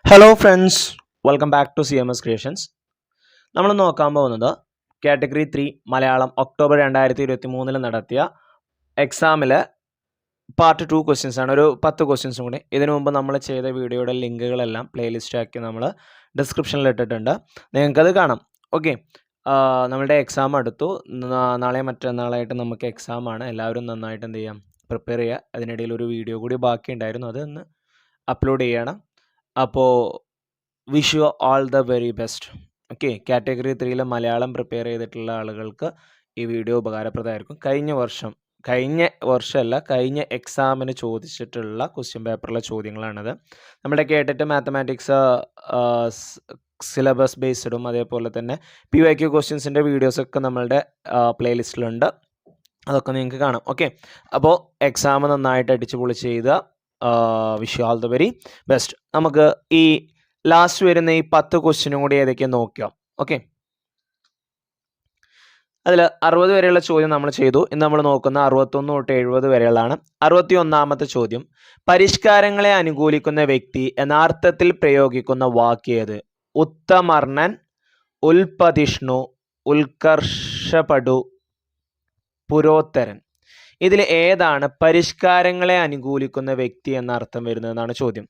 Hello friends, welcome back to CMS creations. നമ്മൾ നോക്കാൻ പോകുന്നത് കാറ്റഗറി 3 മലയാളം ഒക്ടോബർ 2023 നടത്തിയ എക്സാമിലെ പാർട്ട് 2 ക്വസ്റ്റ്യൻസ് ആണ്. ഒരു 10 ക്വസ്റ്റ്യൻസും കൂടി. ഇതിനു മുമ്പ് നമ്മൾ ചെയ്ത വീഡിയോയുടെ ലിങ്കുകളെല്ലാം പ്ലേലിസ്റ്റ് ആക്കി നമ്മൾ ഡിസ്ക്രിപ്ഷനിൽ ഇട്ടിട്ടുണ്ട്, നിങ്ങൾക്കത് കാണാം. ഓക്കെ, നമ്മളുടെ എക്സാം അടുത്തു. നാളെ മറ്റന്നാളായിട്ട് നമുക്ക് എക്സാമാണ്. എല്ലാവരും നന്നായിട്ട് എന്ത് ചെയ്യാം, പ്രിപ്പയർ ചെയ്യുക. അതിനിടയിൽ ഒരു വീഡിയോ കൂടി ബാക്കി ഉണ്ടായിരുന്നു, അത് ഒന്ന് അപ്ലോഡ് ചെയ്യണം. അപ്പോൾ wish you all the very best. Okay, category 3 Malayalam prepare ചെയ്തിട്ടുള്ള ആളുകൾക്ക് ഈ വീഡിയോ ഉപകാരപ്രദമായിരിക്കും. കഴിഞ്ഞ എക്സാമിന് ചോദിച്ചിട്ടുള്ള ക്വസ്റ്റ്യൻ പേപ്പറിലെ ചോദ്യങ്ങളാണിത്. നമ്മുടെ കേട്ടിട്ട് മാത്തമാറ്റിക്സ് സിലബസ് ബേസ്ഡും അതേപോലെ തന്നെ PYQ ക്വസ്റ്റ്യൻസിൻ്റെ വീഡിയോസൊക്കെ നമ്മളുടെ പ്ലേലിസ്റ്റിലുണ്ട്, അതൊക്കെ നിങ്ങൾക്ക് കാണാം. ഓക്കെ, അപ്പോൾ എക്സാം നന്നായിട്ട് അടിച്ചു പൊളിച്ച് ചെയ്ത് wish you all the very best. നമുക്ക് ഈ ലാസ്റ്റ് വരുന്ന ഈ 10 ക്വസ്റ്റ്യനും കൂടി ഏതൊക്കെയാണ് നോക്കാം. ഓക്കെ, അതിൽ 60 വരെയുള്ള ചോദ്യം നമ്മൾ ചെയ്തു. ഇന്ന് നമ്മൾ നോക്കുന്ന 61 തൊട്ട് 70 വരെയുള്ളതാണ്. 61ാമത്തെ ചോദ്യം, പരിഷ്കാരങ്ങളെ അനുകൂലിക്കുന്ന വ്യക്തി എന്ന അർത്ഥത്തിൽ പ്രയോഗിക്കുന്ന വാക്യേത്? ഉത്തമർണൻ, ഉൽപ്പതിഷ്ണു, ഉത്കർഷപടു, പുരോത്തരൻ. ഇതിൽ ഏതാണ് പരിഷ്കാരങ്ങളെ അനുകൂലിക്കുന്ന വ്യക്തി എന്ന അർത്ഥം വരുന്നതെന്നാണ് ചോദ്യം.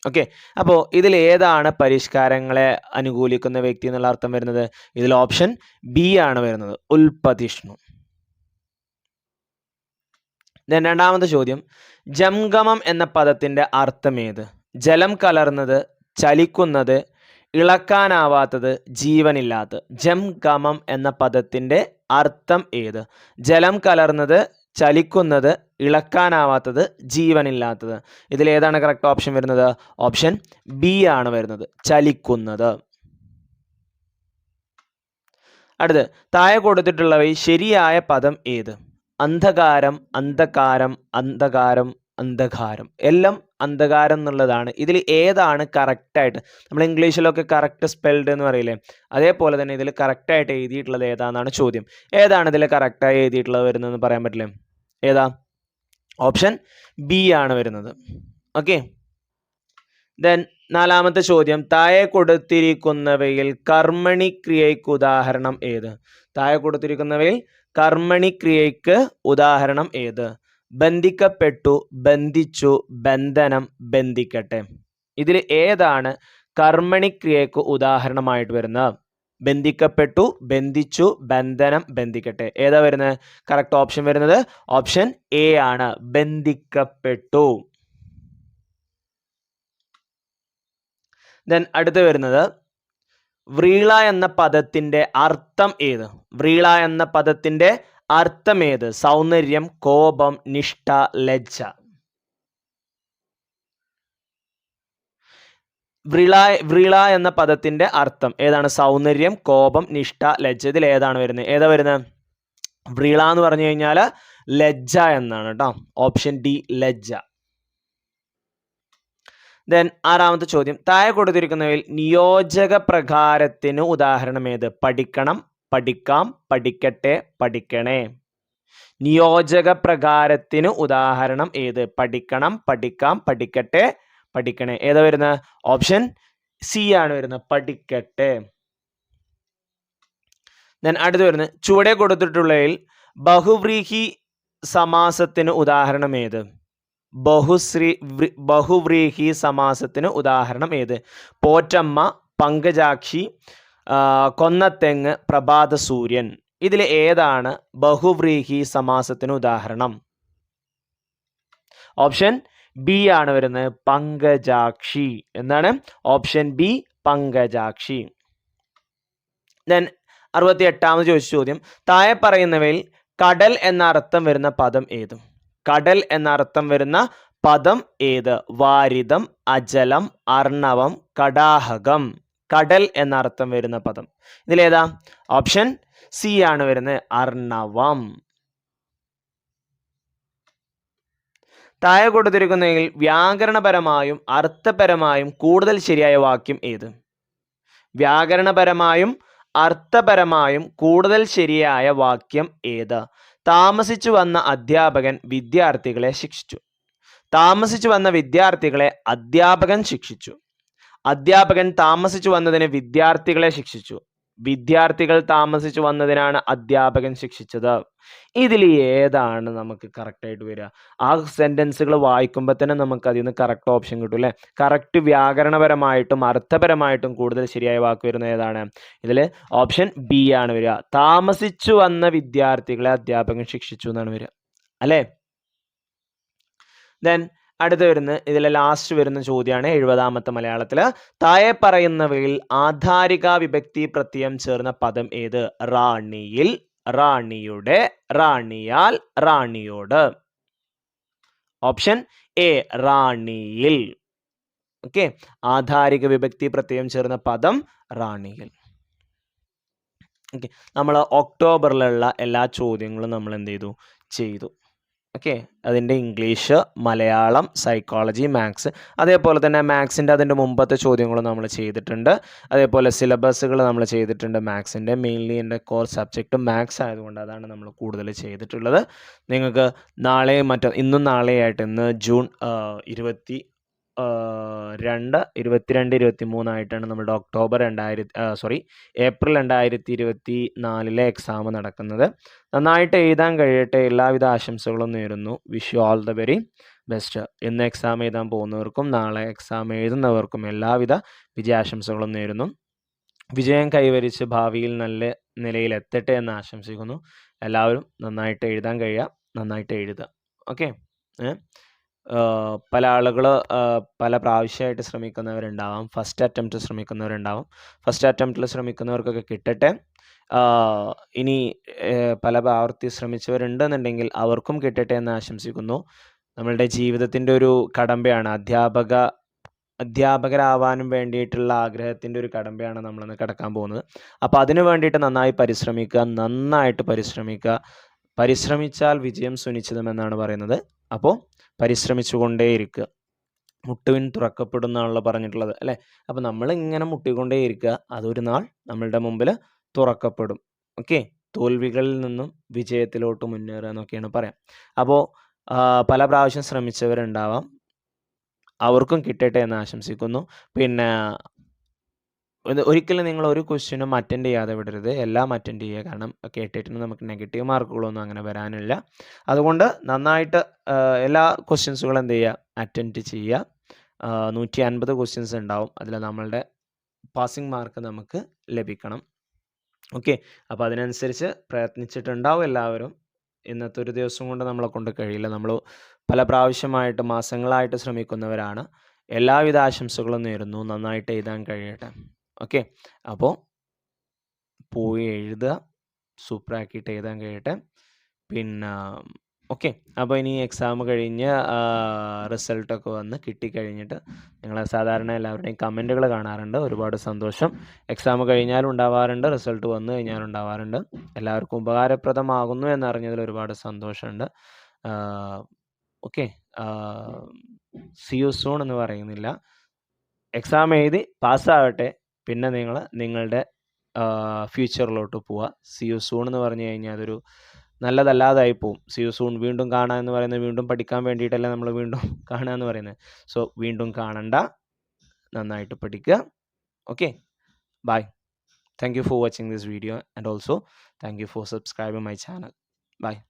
ഓക്കെ, അപ്പോൾ ഇതിൽ ഏതാണ് പരിഷ്കാരങ്ങളെ അനുകൂലിക്കുന്ന വ്യക്തി എന്നുള്ള അർത്ഥം വരുന്നത്? ഇതിൽ ഓപ്ഷൻ ബി ആണ് വരുന്നത്, ഉൽപ്പതിഷ്ണു. രണ്ടാമത്തെ ചോദ്യം, ജംഗമം എന്ന പദത്തിന്റെ അർത്ഥം ഏത്? ജലം കലർന്നത്, ചലിക്കുന്നത്, ഇളക്കാനാവാത്തത്, ജീവനില്ലാത്തത്. ജംഗമം എന്ന പദത്തിന്റെ അർത്ഥം ഏത്? ജലം കലർന്നത്, ചലിക്കുന്നത്, ഇളക്കാനാവാത്തത്, ജീവനില്ലാത്തത്. ഇതിലേതാണ് കറക്റ്റ് ഓപ്ഷൻ വരുന്നത്? ഓപ്ഷൻ ബി ആണ് വരുന്നത്, ചലിക്കുന്നത്. അടുത്ത്, താഴെ കൊടുത്തിട്ടുള്ളവയിൽ ശരിയായ പദം ഏത്? അന്ധകാരം, അന്ധകാരം, അന്ധകാരം, അന്ധകാരം. എല്ലാം അന്ധകാരം എന്നുള്ളതാണ്. ഇതിൽ ഏതാണ് കറക്റ്റായിട്ട്? നമ്മൾ ഇംഗ്ലീഷിലൊക്കെ കറക്റ്റ് സ്പെൽഡ് എന്ന് പറയില്ലേ, അതേപോലെ തന്നെ ഇതിൽ കറക്റ്റായിട്ട് എഴുതിയിട്ടുള്ളത് ഏതാണെന്നാണ് ചോദ്യം. ഏതാണ് ഇതിൽ കറക്റ്റായി എഴുതിയിട്ടുള്ളത് വരുന്നതെന്ന് പറയാൻ പറ്റില്ലേ? ഏതാ? ഓപ്ഷൻ ബി ആണ് വരുന്നത്. ഓക്കെ, ദെൻ നാലാമത്തെ ചോദ്യം, താഴെ കൊടുത്തിരിക്കുന്നവയിൽ കർമ്മണി ക്രിയയ്ക്ക് ഉദാഹരണം ഏത്? താഴെ കൊടുത്തിരിക്കുന്നവയിൽ കർമ്മണി ക്രിയയ്ക്ക് ഉദാഹരണം ഏത്? ബന്ധിക്കപ്പെട്ടു, ബന്ധിച്ചു, ബന്ധനം, ബന്ധിക്കട്ടെ. ഇതിൽ ഏതാണ് കർമ്മണി ക്രിയയ്ക്ക് ഉദാഹരണമായിട്ട് വരുന്നത്? ബന്ധിക്കപ്പെട്ടു, ബന്ധിച്ചു, ബന്ധനം, ബന്ധിക്കട്ടെ. ഏതാ വരുന്നത്? കറക്റ്റ് ഓപ്ഷൻ വരുന്നത് ഓപ്ഷൻ എ ആണ്, ബന്ധിക്കപ്പെട്ടു. ദെൻ അടുത്ത് വരുന്നത്, വ്രീള എന്ന പദത്തിന്റെ അർത്ഥം ഏത്? വ്രീള എന്ന പദത്തിന്റെ അർത്ഥം ഏത്? സൗന്ദര്യം, കോപം, നിഷ്ഠ, ലജ്ജ. വ്രീള എന്ന പദത്തിന്റെ അർത്ഥം ഏതാണ്? സൗന്ദര്യം, കോപം, നിഷ്ഠ, ലജ്ജ. ഇതിൽ ഏതാണ് വരുന്നത്? ഏതാ വരുന്നത്? വ്രീള എന്ന് പറഞ്ഞു കഴിഞ്ഞാൽ ലജ്ജ എന്നാണ് കേട്ടോ. ഓപ്ഷൻ ഡി, ലജ്ജ. ദെൻ ആറാമത്തെ ചോദ്യം, താഴെ കൊടുത്തിരിക്കുന്നവയിൽ നിയോജക പ്രകാരത്തിന് ഉദാഹരണം ഏത്? പഠിക്കണം, പഠിക്കാം, പഠിക്കട്ടെ, പഠിക്കണേ. നിയോജക പ്രകാരത്തിന് ഉദാഹരണം ഏത്? പഠിക്കണം, പഠിക്കാം, പഠിക്കട്ടെ, പഠിക്കണേ. ഏതാ വരുന്നത്? ഓപ്ഷൻ സി ആണ് വരുന്നത്, പഠിക്കട്ടെ. ദെൻ അടുത്ത് വരുന്നത്, ചുവടെ കൊടുത്തിട്ടുള്ളതിൽ ബഹുവ്രീഹി സമാസത്തിന് ഉദാഹരണം ഏത്? ബഹുവ്രീഹി സമാസത്തിന് ഉദാഹരണം ഏത്? പോറ്റമ്മ, പങ്കജാക്ഷി, കൊന്നത്തെങ്ങ്, പ്രഭാത സൂര്യൻ. ഇതിൽ ഏതാണ് ബഹുവ്രീഹി സമാസത്തിന് ഉദാഹരണം? ഓപ്ഷൻ ബി ആണ് വരുന്നത്, പങ്കജാക്ഷി. എന്താണ്? Option B, Pankajakshi. ദെൻ 68ാമത് ചോദിച്ച ചോദ്യം, താഴെ പറയുന്നവയിൽ കടൽ എന്ന അർത്ഥം വരുന്ന പദം ഏത്? കടൽ എന്ന അർത്ഥം വരുന്ന പദം ഏത്? വാരിതം, അജലം, അർണവം, കടാഹകം. കടൽ എന്ന അർത്ഥം വരുന്ന പദം ഇതിലേതാ? ഓപ്ഷൻ സി ആണ് വരുന്നത്, അർണവം. താഴെ കൊടുത്തിരിക്കുന്നതിൽ വ്യാകരണപരമായും അർത്ഥപരമായും കൂടുതൽ ശരിയായ വാക്യം ഏത്? വ്യാകരണപരമായും അർത്ഥപരമായും കൂടുതൽ ശരിയായ വാക്യം ഏത്? താമസിച്ചു വന്ന അധ്യാപകൻ വിദ്യാർത്ഥികളെ ശിക്ഷിച്ചു. താമസിച്ചു വന്ന വിദ്യാർത്ഥികളെ അധ്യാപകൻ ശിക്ഷിച്ചു. അധ്യാപകൻ താമസിച്ചു വന്നതിന് വിദ്യാർത്ഥികളെ ശിക്ഷിച്ചു. വിദ്യാർത്ഥികൾ താമസിച്ചു വന്നതിനാണ് അധ്യാപകൻ ശിക്ഷിച്ചത്. ഇതിൽ ഏതാണ് നമുക്ക് കറക്റ്റ് ആയിട്ട് വരിക? ആ സെന്റൻസുകൾ വായിക്കുമ്പോൾ തന്നെ നമുക്ക് അതിൽ നിന്ന് കറക്റ്റ് ഓപ്ഷൻ കിട്ടും അല്ലേ? കറക്റ്റ് വ്യാകരണപരമായിട്ടും അർത്ഥപരമായിട്ടും കൂടുതൽ ശരിയായ വാക്ക് വരുന്നത് ഏതാണ്? ഇതിൽ ഓപ്ഷൻ ബി ആണ് വരിക. താമസിച്ചു വന്ന വിദ്യാർത്ഥികളെ അധ്യാപകൻ ശിക്ഷിച്ചു എന്നാണ് വരിക അല്ലേ? ദെൻ അടുത്ത് വരുന്ന ഇതിലെ ലാസ്റ്റ് വരുന്ന ചോദ്യമാണ് 70ാമത്തെ മലയാളത്തില്. താഴെ പറയുന്നവയിൽ ആധാരിക വിഭക്തി പ്രത്യയം ചേർന്ന പദം ഏത്? റാണിയിൽ, റാണിയുടെ, റാണിയാൽ, റാണിയോട്. ഓപ്ഷൻ എ റാണിയിൽ. ഓക്കെ, ആധാരിക വിഭക്തി പ്രത്യയം ചേർന്ന പദം റാണിയിൽ. ഓക്കെ, നമ്മൾ ഒക്ടോബറിലുള്ള എല്ലാ ചോദ്യങ്ങളും നമ്മൾ എന്ത് ചെയ്തു. ഓക്കെ, അതിൻ്റെ ഇംഗ്ലീഷ്, മലയാളം, സൈക്കോളജി, മാത്സ്, അതേപോലെ തന്നെ മാത്സിൻ്റെ അതിൻ്റെ മുമ്പത്തെ ചോദ്യങ്ങളും നമ്മൾ ചെയ്തിട്ടുണ്ട്. അതേപോലെ സിലബസുകൾ നമ്മൾ ചെയ്തിട്ടുണ്ട് മാത്സിൻ്റെ. മെയിൻലി എൻ്റെ കോർ സബ്ജക്റ്റ് മാത്സ് ആയതുകൊണ്ട് അതാണ് നമ്മൾ കൂടുതൽ ചെയ്തിട്ടുള്ളത്. നിങ്ങൾക്ക് ഇന്നും നാളെയായിട്ട്, ഇന്ന് ജൂൺ 22, 22, 23 നമ്മുടെ ഏപ്രിൽ 2024 എക്സാം നടക്കുന്നത്. നന്നായിട്ട് എഴുതാൻ കഴിയട്ടെ. എല്ലാവിധ ആശംസകളും നേരുന്നു. Wish you all the very best. ഇന്ന് എക്സാം എഴുതാൻ പോകുന്നവർക്കും നാളെ എക്സാം എഴുതുന്നവർക്കും എല്ലാവിധ വിജയാശംസകളും നേരുന്നു. വിജയം കൈവരിച്ച് ഭാവിയിൽ നല്ല നിലയിൽ എത്തട്ടെ എന്ന് ആശംസിക്കുന്നു. എല്ലാവരും നന്നായിട്ട് എഴുതാൻ കഴിയുക, നന്നായിട്ട് എഴുതുക. ഓക്കെ, പല ആളുകൾ പല പ്രാവശ്യമായിട്ട് ശ്രമിക്കുന്നവരുണ്ടാവാം. ഫസ്റ്റ് അറ്റംപ്റ്റ് ശ്രമിക്കുന്നവരുണ്ടാവും. ഫസ്റ്റ് അറ്റംപ്റ്റിൽ ശ്രമിക്കുന്നവർക്കൊക്കെ കിട്ടട്ടെ. ഇനി പല ആവർത്തി ശ്രമിച്ചവരുണ്ടെന്നുണ്ടെങ്കിൽ അവർക്കും കിട്ടട്ടെ എന്ന് ആശംസിക്കുന്നു. നമ്മളുടെ ജീവിതത്തിൻ്റെ ഒരു കടമ്പയാണ് അധ്യാപകരാവാനും വേണ്ടിയിട്ടുള്ള ആഗ്രഹത്തിൻ്റെ ഒരു കടമ്പയാണ് നമ്മളിന്ന് കടക്കാൻ പോകുന്നത്. അപ്പോൾ അതിനു വേണ്ടിയിട്ട് നന്നായിട്ട് പരിശ്രമിക്കുക. പരിശ്രമിച്ചാൽ വിജയം സുനിശ്ചിതമെന്നാണ് പറയുന്നത്. അപ്പോൾ പരിശ്രമിച്ചുകൊണ്ടേയിരിക്കുക. മുട്ടുവിൻ തുറക്കപ്പെടുന്നാണല്ലോ പറഞ്ഞിട്ടുള്ളത് അല്ലേ? അപ്പോൾ നമ്മൾ ഇങ്ങനെ മുട്ടിക്കൊണ്ടേയിരിക്കുക. അതൊരു നാൾ നമ്മളുടെ മുമ്പിൽ തുറക്കപ്പെടും. ഓക്കെ, തോൽവികളിൽ നിന്നും വിജയത്തിലോട്ട് മുന്നേറുക എന്നൊക്കെയാണ് പറയാം. അപ്പോൾ പല പ്രാവശ്യം ശ്രമിച്ചവരുണ്ടാവാം. അവർക്കും കിട്ടട്ടെ എന്ന് ആശംസിക്കുന്നു. പിന്നെ ഒരിക്കലും നിങ്ങൾ ഒരു ക്വസ്റ്റ്യനും അറ്റൻഡ് ചെയ്യാതെ വിടരുത്. എല്ലാം അറ്റൻഡ് ചെയ്യുക. കാരണം കേട്ടിട്ട് നമുക്ക് നെഗറ്റീവ് മാർക്കുകളൊന്നും അങ്ങനെ വരാനില്ല. അതുകൊണ്ട് നന്നായിട്ട് എല്ലാ ക്വസ്റ്റ്യൻസുകളും എന്ത് ചെയ്യുക? അറ്റൻഡ് ചെയ്യുക. 150 ക്വസ്റ്റ്യൻസ് ഉണ്ടാവും. അതിൽ നമ്മളുടെ പാസിംഗ് മാർക്ക് നമുക്ക് ലഭിക്കണം. ഓക്കെ, അപ്പോൾ അതിനനുസരിച്ച് പ്രയത്നിച്ചിട്ടുണ്ടാവും എല്ലാവരും. ഇന്നത്തെ ഒരു ദിവസം കൊണ്ട് നമ്മളെ കൊണ്ട് കഴിയില്ല. നമ്മൾ പല പ്രാവശ്യമായിട്ട് മാസങ്ങളായിട്ട് ശ്രമിക്കുന്നവരാണ്. എല്ലാവിധ ആശംസകളും നേരുന്നു. നന്നായിട്ട് എഴുതാൻ കഴിയട്ടെ. ഓക്കെ, അപ്പോൾ പോയി എഴുതുക. സൂപ്പറാക്കിയിട്ട് എഴുതാൻ കഴിയട്ടെ. പിന്നെ ഓക്കെ, അപ്പോൾ ഇനി എക്സാം കഴിഞ്ഞ് റിസൾട്ടൊക്കെ വന്ന് കിട്ടിക്കഴിഞ്ഞിട്ട് നിങ്ങൾ സാധാരണ എല്ലാവരുടെയും കമൻറ്റുകൾ കാണാറുണ്ട്. ഒരുപാട് സന്തോഷം. എക്സാം കഴിഞ്ഞാലും ഉണ്ടാവാറുണ്ട്, റിസൾട്ട് വന്നു കഴിഞ്ഞാലും ഉണ്ടാവാറുണ്ട്. എല്ലാവർക്കും ഉപകാരപ്രദമാകുന്നു എന്നറിഞ്ഞതിൽ ഒരുപാട് സന്തോഷമുണ്ട്. ഓക്കെ, സി യു സൂൺ എന്ന് പറയുന്നില്ല. എക്സാം എഴുതി പാസ്സാവട്ടെ. പിന്നെ നിങ്ങൾ നിങ്ങളുടെ ഫ്യൂച്ചറിലോട്ട് പോവുക. സി യു സൂൺ എന്ന് പറഞ്ഞു കഴിഞ്ഞാൽ അതൊരു നല്ലതല്ലാതായി പോവും. സി യു സൂൺ, വീണ്ടും കാണുക എന്ന് പറയുന്നത് വീണ്ടും പഠിക്കാൻ വേണ്ടിയിട്ടല്ല നമ്മൾ വീണ്ടും കാണുക എന്ന് പറയുന്നത്. സോ വീണ്ടും കാണണ്ട, നന്നായിട്ട് പഠിക്കുക. Okay, bye. Thank you for watching this video, and also thank you for subscribing my channel. Bye.